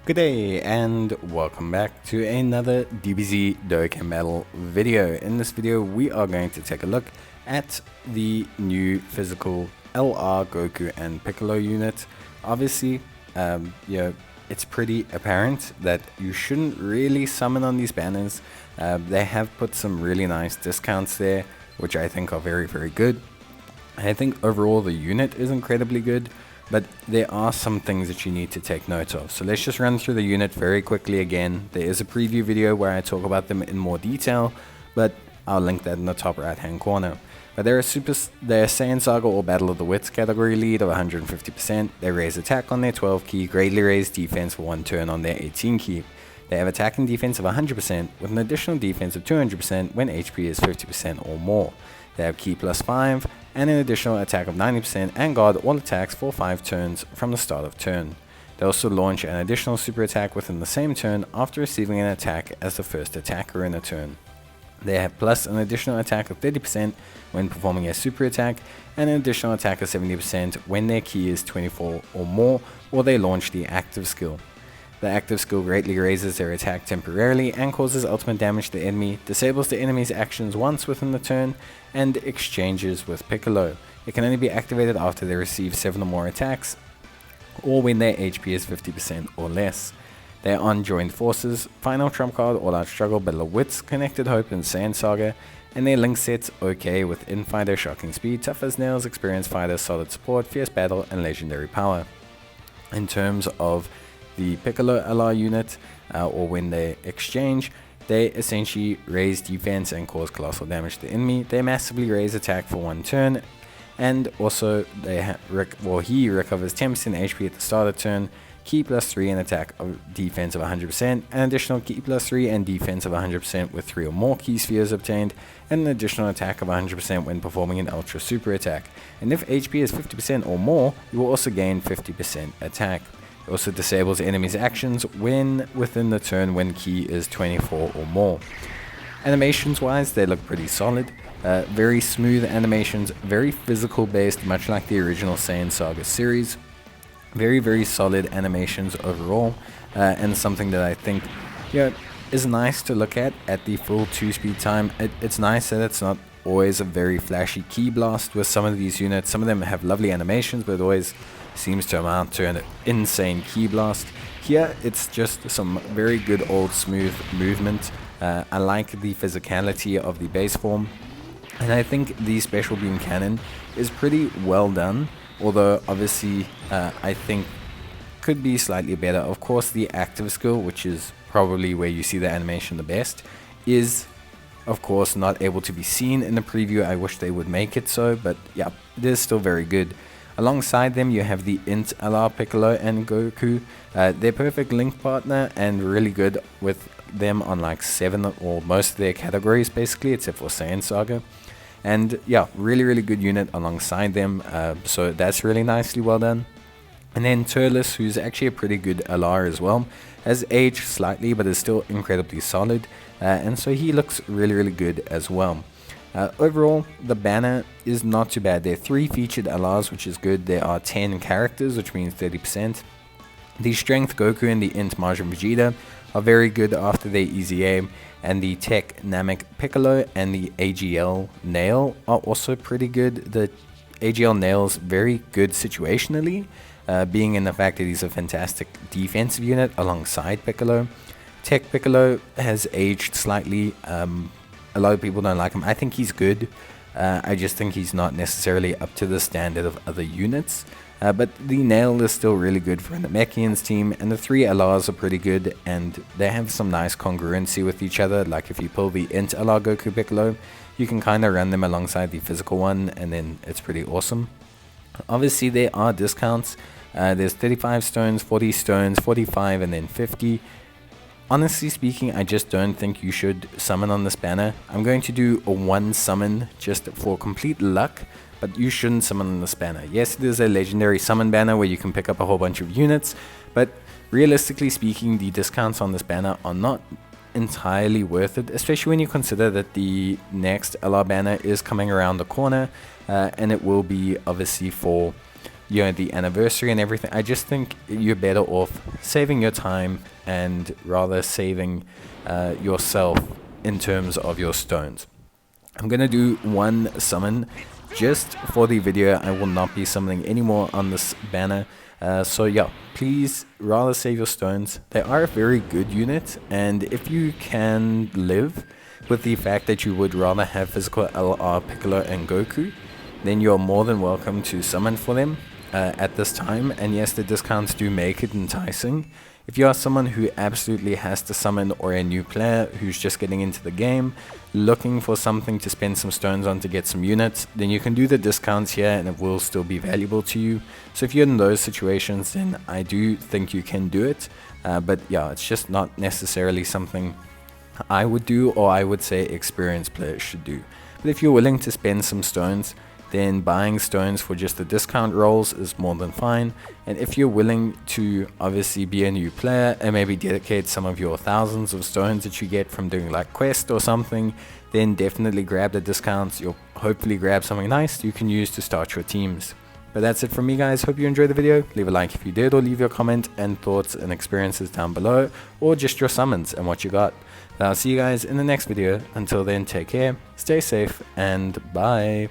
Good day and welcome back to another DBZ Dokkan battle video. In this video we are going to take a look at the new physical LR Goku and Piccolo unit. Obviously, it's pretty apparent that you shouldn't really summon on these banners. They have put some really nice discounts there, which I think are very good. I think overall the unit is incredibly good, but there are some things that you need to take note of. So let's just run through the unit very quickly again. There is a preview video where I talk about them in more detail, but I'll link that in the top right hand corner. But they're a Saiyan Saga or Battle of the Wits category lead of 150%. They raise attack on their 12 key, greatly raise defense for 1 turn on their 18 key. They have attack and defense of 100% with an additional defense of 200% when HP is 50% or more. They have key plus 5 and an additional attack of 90% and guard all attacks for 5 turns from the start of turn. They also launch an additional super attack within the same turn after receiving an attack as the first attacker in a turn. They have plus an additional attack of 30% when performing a super attack and an additional attack of 70% when their key is 24 or more, or they launch the active skill. The active skill greatly raises their attack temporarily and causes ultimate damage to the enemy, disables the enemy's actions once within the turn, and exchanges with Piccolo. It can only be activated after they receive 7 or more attacks, or when their HP is 50% or less. They are on Joined Forces, Final Trump Card, All Out Struggle, Battle of Wits, Connected Hope, and Saiyan Saga, and their link sets OK with Infighter, Shocking Speed, Tough as Nails, Experienced Fighter, Solid Support, Fierce Battle, and Legendary Power. In terms of the Piccolo LR unit, or when they exchange, they essentially raise defense and cause colossal damage to the enemy. They massively raise attack for 1 turn, and also he recovers 10% HP at the start of turn, key plus 3 and attack of defense of 100%, an additional key plus 3 and defense of 100% with 3 or more key spheres obtained, and an additional attack of 100% when performing an ultra super attack. And if HP is 50% or more, you will also gain 50% attack. It also disables enemies' actions when within the turn when key is 24 or more. Animations wise, they look pretty solid. Very smooth animations, very physical based, much like the original Saiyan Saga series. Very solid animations overall, and something that I think is nice to look at the full 2-speed time. It's nice that it's not always a very flashy key blast with some of these units. Some of them have lovely animations, but it always seems to amount to an insane key blast. Here it's just some very good old smooth movement. I like the physicality of the base form, and I think the special beam cannon is pretty well done, although obviously I think could be slightly better. Of course, the active skill, which is probably where you see the animation the best, is of course not able to be seen in the preview. I wish they would make it so, but yeah, it is still very good. Alongside them you have the Int LR Piccolo and Goku. They're perfect link partner and really good with them on like 7 or most of their categories basically, except for Saiyan Saga. And yeah, really good unit alongside them, so that's really nicely well done. And then Turles, who's actually a pretty good LR as well, has aged slightly but is still incredibly solid, and so he looks really good as well. Overall, the banner is not too bad. There are 3 featured LRs, which is good. There are 10 characters, which means 30%. The Strength Goku and the Int Majin Vegeta are very good after their easy aim, and the Tech Namek Piccolo and the AGL Nail are also pretty good. The AGL Nail's very good situationally, being in the fact that he's a fantastic defensive unit alongside Piccolo. Tech Piccolo has aged slightly. A lot of people don't like him. I think he's good. I just think he's not necessarily up to the standard of other units. But the Nail is still really good for the Namekian's team, and the 3 LRs are pretty good, and they have some nice congruency with each other. Like if you pull the Int LR Goku Piccolo, you can kind of run them alongside the physical one, and then it's pretty awesome. Obviously there are discounts. There's 35 stones, 40 stones, 45, and then 50. Honestly speaking, I just don't think you should summon on this banner. I'm going to do a 1 summon just for complete luck, but you shouldn't summon on this banner. Yes, it is a legendary summon banner where you can pick up a whole bunch of units, but realistically speaking, the discounts on this banner are not entirely worth it, especially when you consider that the next LR banner is coming around the corner, and it will be obviously for the anniversary and everything. I just think you're better off saving your time and rather saving yourself in terms of your stones. I'm gonna do one summon just for the video. I will not be summoning anymore on this banner. So yeah, please rather save your stones. They are a very good unit, and if you can live with the fact that you would rather have physical LR Piccolo and Goku, then you're more than welcome to summon for them at this time. And yes, the discounts do make it enticing. If you are someone who absolutely has to summon, or a new player who's just getting into the game, looking for something to spend some stones on to get some units, then you can do the discounts here and it will still be valuable to you. So if you're in those situations, then I do think you can do it. But yeah, it's just not necessarily something I would do, or I would say experienced players should do. But if you're willing to spend some stones, then buying stones for just the discount rolls is more than fine. And if you're willing to obviously be a new player and maybe dedicate some of your thousands of stones that you get from doing like quest or something, then definitely grab the discounts. You'll hopefully grab something nice you can use to start your teams. But that's it from me, guys. Hope you enjoyed the video. Leave a like if you did, or leave your comment and thoughts and experiences down below, or just your summons and what you got. But I'll see you guys in the next video. Until then, take care, stay safe, and bye.